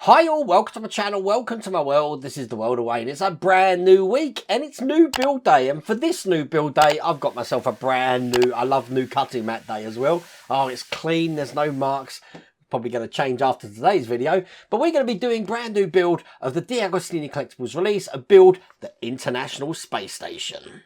Hi all, welcome to my channel, welcome to my world. This is the world of Wayne. It's a brand new week and it's new build day, and for this new build day I've got myself a brand new, I love new cutting mat day as well. Oh, it's clean, there's no marks. Probably going to change after today's video, but we're going to be doing brand new build of the Deagostini Collectibles release, a build the International Space Station.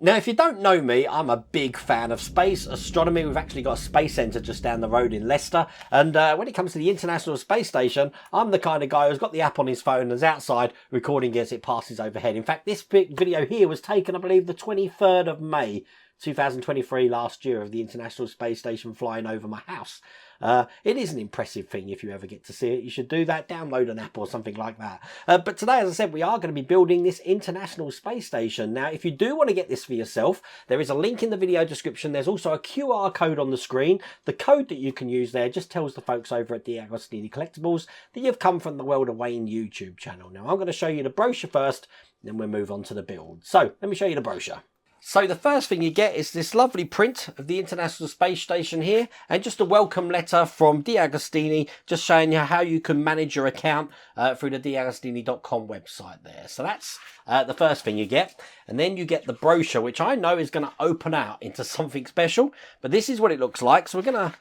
Now, if you don't know me, I'm a big fan of space astronomy. We've actually got a space centre just down the road in Leicester. And when it comes to the International Space Station, I'm the kind of guy who's got the app on his phone and is outside recording as it passes overhead. In fact, this video here was taken, I believe, the 23rd of May, 2023, last year, of the International Space Station flying over my house. It is an impressive thing. If you ever get to see it, you should do that. Download an app or something like that. But today, as I said, we are going to be building this International Space Station. Now, if you do want to get this for yourself, there is a link in the video description. There's also a QR code on the screen. The code that you can use there just tells the folks over at Deagostini Collectibles that you've come from the World of Wayne YouTube channel. Now, I'm going to show you the brochure first, then we'll move on to the build. So, let me show you the brochure. So the first thing you get is this lovely print of the International Space Station here, and just a welcome letter from Deagostini, just showing you how you can manage your account through the deagostini.com website there. So that's the first thing you get. And then you get the brochure, which I know is going to open out into something special, but this is what it looks like. So we're going to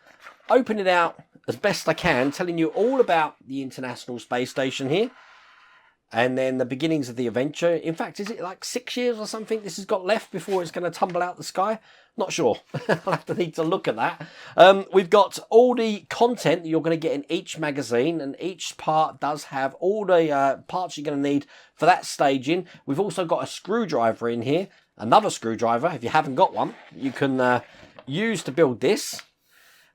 open it out as best I can, telling you all about the International Space Station here. And then the beginnings of the adventure. In fact, is it like 6 years or something this has got left before it's going to tumble out the sky? Not sure. I'll need to look at that. We've got all the content that you're going to get in each magazine, and each part does have all the parts you're going to need for that staging. We've also got a screwdriver in here. Another screwdriver, if you haven't got one, you can use to build this.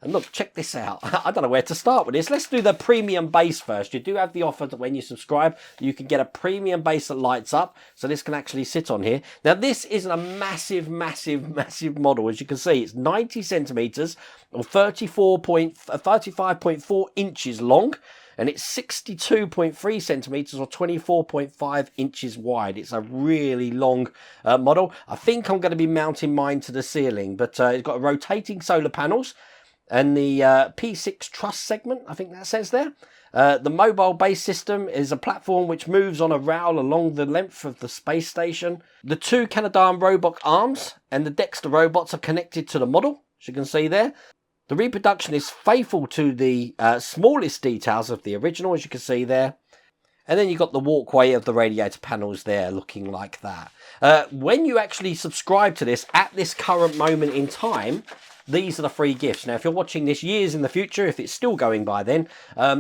And look, check this out. I don't know where to start with this. Let's do the premium base first. You do have the offer that when you subscribe, you can get a premium base that lights up. So this can actually sit on here. Now, this isn't a massive model. As you can see, it's 90 centimetres or 35.4 inches long. And it's 62.3 centimetres or 24.5 inches wide. It's a really long model. I think I'm going to be mounting mine to the ceiling. But it's got rotating solar panels. And the P6 truss segment, I think that says there. The mobile base system is a platform which moves on a rail along the length of the space station. The two Canadarm robot arms and the Dexter robots are connected to the model, as you can see there. The reproduction is faithful to the smallest details of the original, as you can see there. And then you've got the walkway of the radiator panels there, looking like that. When you actually subscribe to this, at this current moment in time, these are the free gifts. Now, if you're watching this years in the future, if it's still going by then,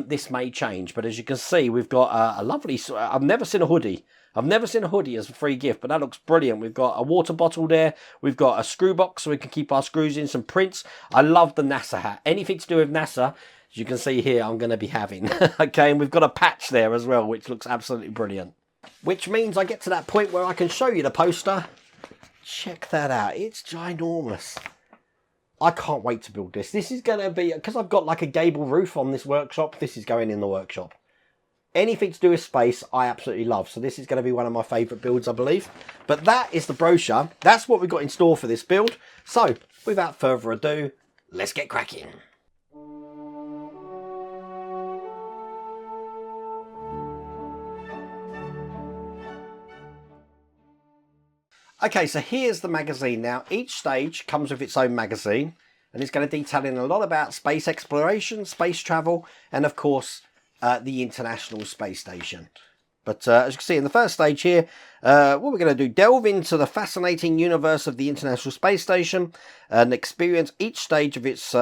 this may change. But as you can see, we've got a lovely... I've never seen a hoodie. I've never seen a hoodie as a free gift, but that looks brilliant. We've got a water bottle there. We've got a screw box so we can keep our screws in, some prints. I love the NASA hat. Anything to do with NASA, as you can see here, I'm going to be having. Okay, and we've got a patch there as well, which looks absolutely brilliant. Which means I get to that point where I can show you the poster. Check that out. It's ginormous. I can't wait to build this. This is going to be, because I've got like a gable roof on this workshop, this is going in the workshop. Anything to do with space, I absolutely love. So this is going to be one of my favourite builds, I believe. But that is the brochure. That's what we've got in store for this build. So, without further ado, let's get cracking. Okay, so here's the magazine. Now, each stage comes with its own magazine, and it's going to detail in a lot about space exploration, space travel, and of course, the International Space Station. But as you can see in the first stage here, what we're going to do, delve into the fascinating universe of the International Space Station and experience each stage of its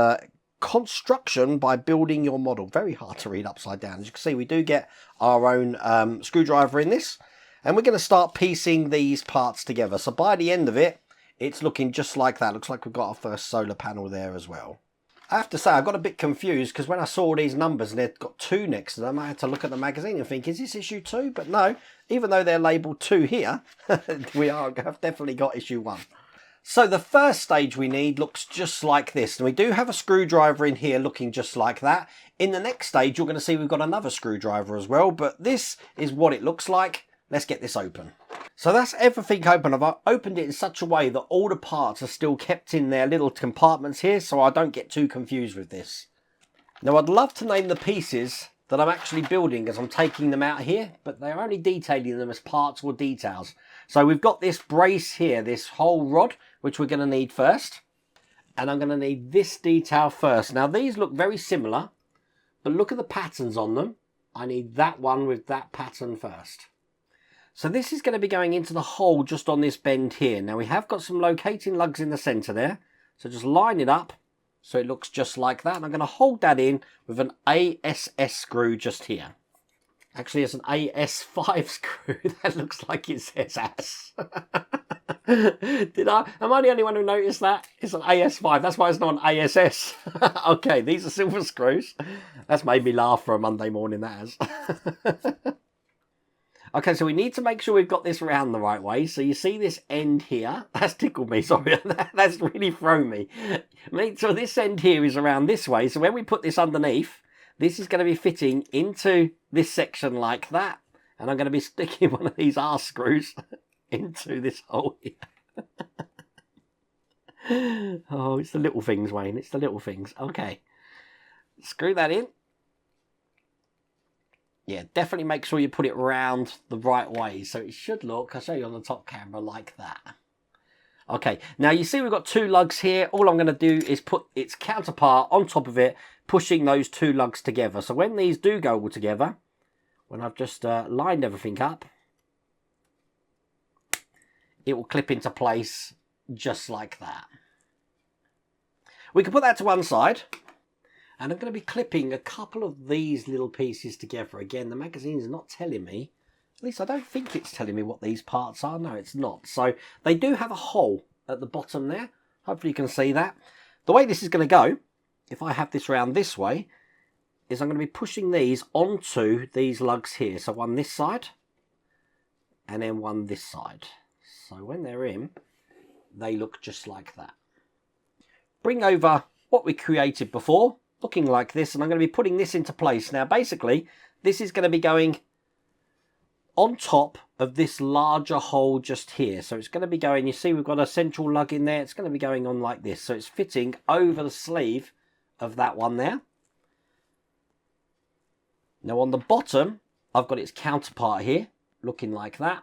construction by building your model. Very hard to read upside down. As you can see, we do get our own screwdriver in this. And we're going to start piecing these parts together. So by the end of it, it's looking just like that. Looks like we've got our first solar panel there as well. I have to say, I got a bit confused because when I saw these numbers and they've got 2 next to them, I had to look at the magazine and think, is this issue 2? But no, even though they're labelled 2 here, have definitely got issue 1. So the first stage we need looks just like this. And we do have a screwdriver in here looking just like that. In the next stage, you're going to see we've got another screwdriver as well. But this is what it looks like let's get this open. So that's everything open. I've opened it in such a way that all the parts are still kept in their little compartments here, so I don't get too confused with this. Now I'd love to name the pieces that I'm actually building as I'm taking them out here, but they're only detailing them as parts or details. So we've got this brace here, this whole rod, which we're going to need first. And I'm going to need this detail first. Now these look very similar, but look at the patterns on them. I need that one with that pattern first. So this is going to be going into the hole just on this bend here. Now we have got some locating lugs in the centre there. So just line it up so it looks just like that. And I'm going to hold that in with an ISS screw just here. Actually, it's an AS5 screw. That looks like it says ass. Am I the only one who noticed that? It's an AS5. That's why it's not an ISS. Okay, these are silver screws. That's made me laugh for a Monday morning, that has. Okay, so we need to make sure we've got this round the right way. So you see this end here. That's tickled me, sorry. That's really thrown me. So this end here is around this way. So when we put this underneath, this is going to be fitting into this section like that. And I'm going to be sticking one of these arse screws into this hole here. Oh, it's the little things, Wayne. It's the little things. Okay. Screw that in. Yeah, definitely make sure you put it round the right way. So it should look, I'll show you on the top camera, like that. Okay, now you see we've got two lugs here. All I'm going to do is put its counterpart on top of it, pushing those two lugs together. So when these do go all together, when I've just lined everything up, it will clip into place just like that. We can put that to one side. And I'm going to be clipping a couple of these little pieces together. Again, the magazine's not telling me. At least I don't think it's telling me what these parts are. No, it's not. So they do have a hole at the bottom there. Hopefully you can see that. The way this is going to go, if I have this round this way, is I'm going to be pushing these onto these lugs here. So one this side, and then one this side. So when they're in, they look just like that. Bring over what we created before. Looking like this, and I'm going to be putting this into place. Now basically this is going to be going on top of this larger hole just here. So it's going to be going, you see we've got a central lug in there, it's going to be going on like this. So it's fitting over the sleeve of that one there. Now on the bottom I've got its counterpart here looking like that.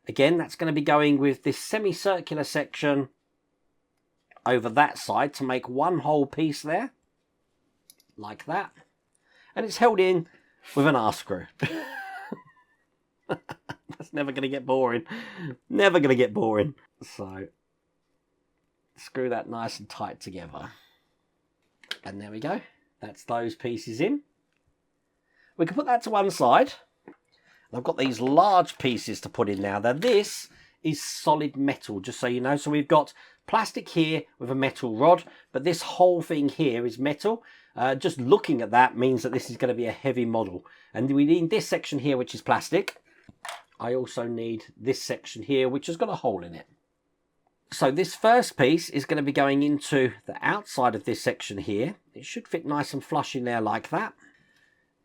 Again, that's going to be going with this semicircular section over that side to make one whole piece there. Like that, and it's held in with an R screw. That's never going to get boring. Never going to get boring. So screw that nice and tight together, and there we go. That's those pieces in. We can put that to one side. I've got these large pieces to put in now. Now this is solid metal, just so you know. So we've got plastic here with a metal rod, but this whole thing here is metal. Just looking at that means that this is going to be a heavy model. And we need this section here, which is plastic. I also need this section here, which has got a hole in it. So this first piece is going to be going into the outside of this section here. It should fit nice and flush in there like that.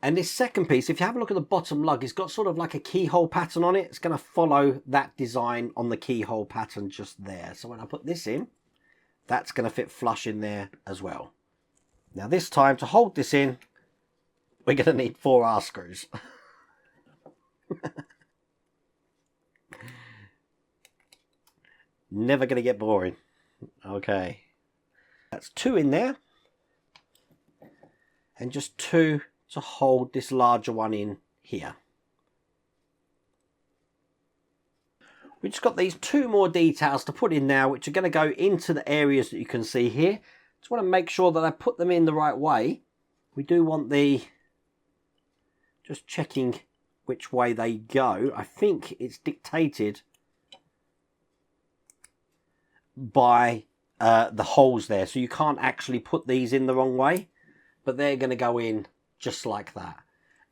And this second piece, if you have a look at the bottom lug, it's got sort of like a keyhole pattern on it. It's going to follow that design on the keyhole pattern just there. So when I put this in, that's going to fit flush in there as well. Now this time, to hold this in, we're going to need 4 R screws. Never going to get boring. Okay. That's 2 in there. And just 2 to hold this larger one in here. We just got these 2 more details to put in now, which are going to go into the areas that you can see here. Just want to make sure that I put them in the right way. We do want the, just checking which way they go. I think it's dictated by the holes there, so you can't actually put these in the wrong way, but they're going to go in just like that.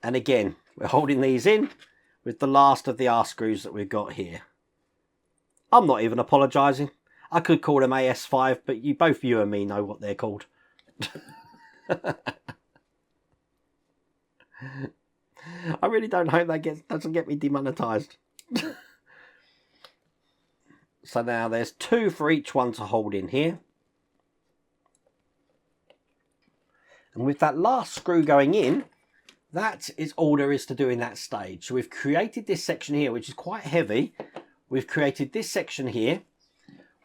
And again, we're holding these in with the last of the R screws that we've got here. I'm not even apologising. I could call them AS5, but both you and me know what they're called. I really don't hope that doesn't get me demonetized. So now there's 2 for each one to hold in here. And with that last screw going in, that is all there is to do in that stage. So we've created this section here, which is quite heavy. We've created this section here.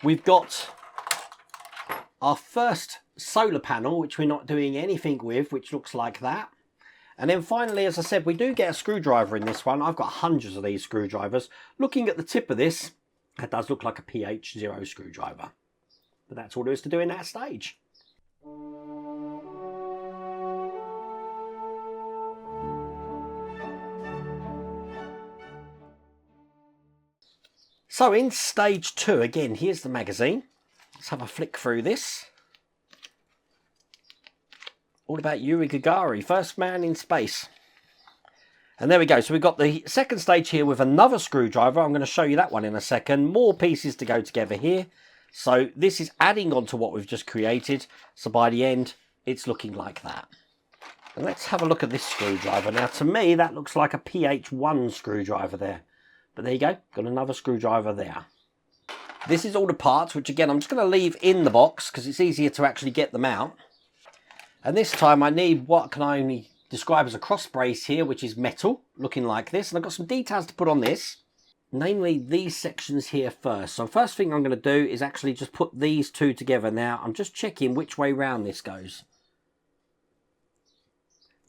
We've got our first solar panel, which we're not doing anything with, which looks like that. And then finally, as I said, we do get a screwdriver in this one. I've got hundreds of these screwdrivers. Looking at the tip of this, it does look like a PH0 screwdriver. But that's all there is to do in that stage. So in stage 2, again, here's the magazine. Let's have a flick through this. All about Yuri Gagarin, first man in space. And there we go. So we've got the second stage here with another screwdriver. I'm going to show you that one in a second. More pieces to go together here. So this is adding on to what we've just created. So by the end, it's looking like that. And let's have a look at this screwdriver. Now, to me, that looks like a PH1 screwdriver there. But there you go. Got another screwdriver there. This is all the parts, which again, I'm just going to leave in the box because it's easier to actually get them out. And this time I need what can I only describe as a cross brace here, which is metal, looking like this. And I've got some details to put on this, namely these sections here first. So first thing I'm going to do is actually just put these two together. Now, I'm just checking which way round this goes.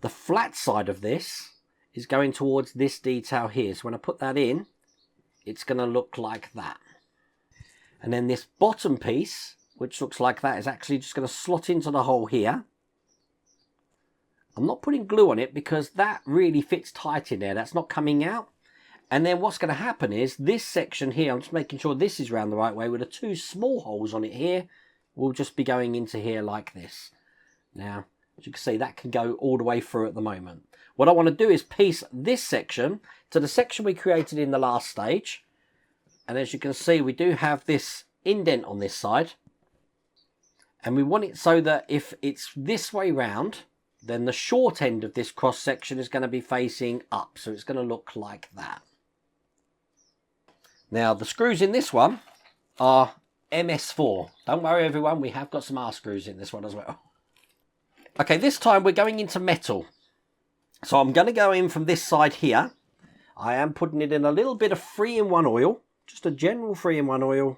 The flat side of this is going towards this detail here. So when I put that in, it's going to look like that. And then this bottom piece, which looks like that, is actually just going to slot into the hole here. I'm not putting glue on it because that really fits tight in there. That's not coming out. And then what's going to happen is this section here, I'm just making sure this is round the right way with the 2 small holes on it here, will just be going into here like this. Now, as you can see, that can go all the way through at the moment. What I want to do is piece this section to the section we created in the last stage. And as you can see, we do have this indent on this side. And we want it so that if it's this way round, then the short end of this cross section is going to be facing up. So it's going to look like that. Now, the screws in this one are MS4. Don't worry, everyone. We have got some R screws in this one as well. Okay, this time we're going into metal. So I'm going to go in from this side here. I am putting it in a little bit of 3-in-1 oil. Just a general 3-in-1 oil.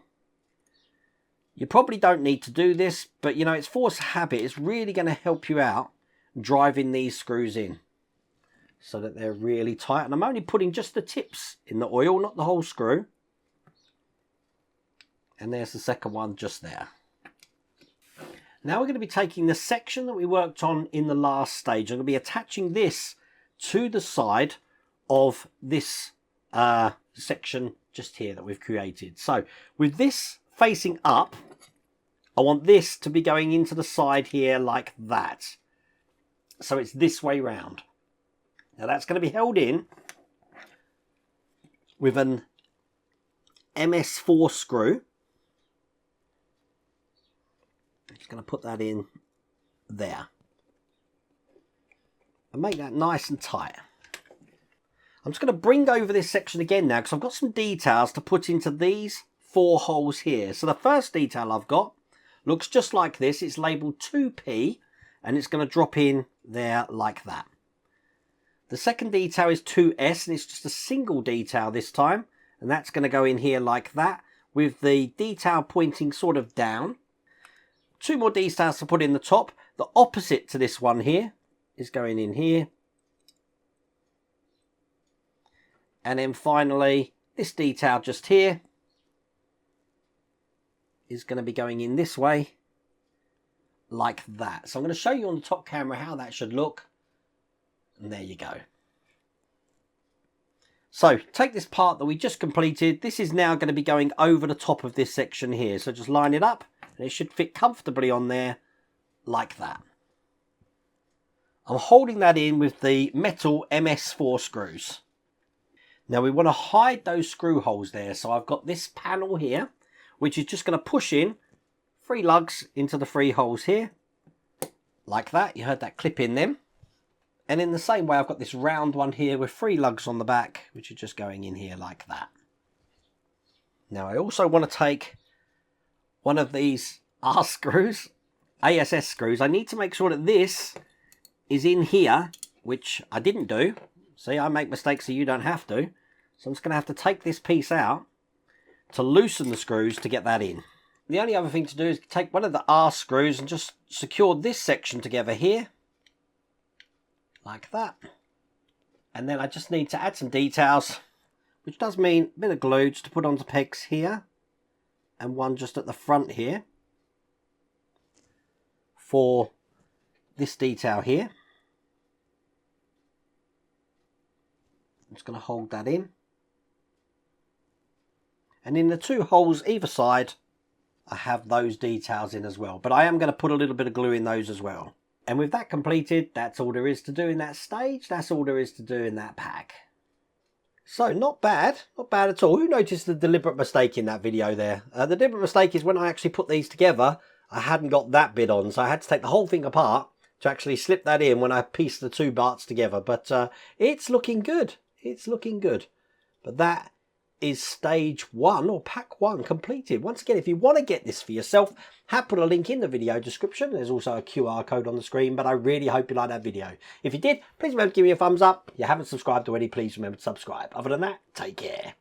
You probably don't need to do this, but you know, it's force of habit. It's really going to help you out driving these screws in so that they're really tight. And I'm only putting just the tips in the oil, not the whole screw. And there's the second one just there. Now we're going to be taking the section that we worked on in the last stage. I'm going to be attaching this to the side of this section just here that we've created. So with this facing up, I want this to be going into the side here like that. So it's this way round. Now that's going to be held in with an MS4 screw. I'm just going to put that in there. And make that nice and tight. I'm just going to bring over this section again now because I've got some details to put into these 4 holes here. So the first detail I've got looks just like this. It's labelled 2P and it's going to drop in there like that. The second detail is 2S and it's just a single detail this time. And that's going to go in here like that with the detail pointing sort of down. 2 more details to put in the top. The opposite to this one here is going in here. And then finally, this detail just here is going to be going in this way, like that. So I'm going to show you on the top camera how that should look. And there you go. So take this part that we just completed. This is now going to be going over the top of this section here. So just line it up and it should fit comfortably on there like that. I'm holding that in with the metal MS4 screws. Now we want to hide those screw holes there. So I've got this panel here, which is just going to push in 3 lugs into the 3 holes here. Like that. You heard that clip in them. And in the same way, I've got this round one here with 3 lugs on the back, which are just going in here like that. Now I also want to take one of these R screws, ISS screws. I need to make sure that this is in here, which I didn't do. See, I make mistakes so you don't have to. So I'm just going to have to take this piece out to loosen the screws to get that in. The only other thing to do is take one of the R screws and just secure this section together here. Like that. And then I just need to add some details, which does mean a bit of glue just to put onto pegs here. And one just at the front here. For this detail here. I'm just going to hold that in. And in the 2 holes either side, I have those details in as well. But I am going to put a little bit of glue in those as well. And with that completed, that's all there is to do in that stage. That's all there is to do in that pack. So not bad at all. Who noticed the deliberate mistake in that video there? The deliberate mistake is when I actually put these together, I hadn't got that bit on. So I had to take the whole thing apart to actually slip that in when I pieced the 2 parts together. But it's looking good. It's looking good. But that is stage 1 or pack 1 completed. Once again, if you want to get this for yourself, have put a link in the video description. There's also a QR code on the screen, but I really hope you liked that video. If you did, please remember to give me a thumbs up. If you haven't subscribed already, please remember to subscribe. Other than that, take care.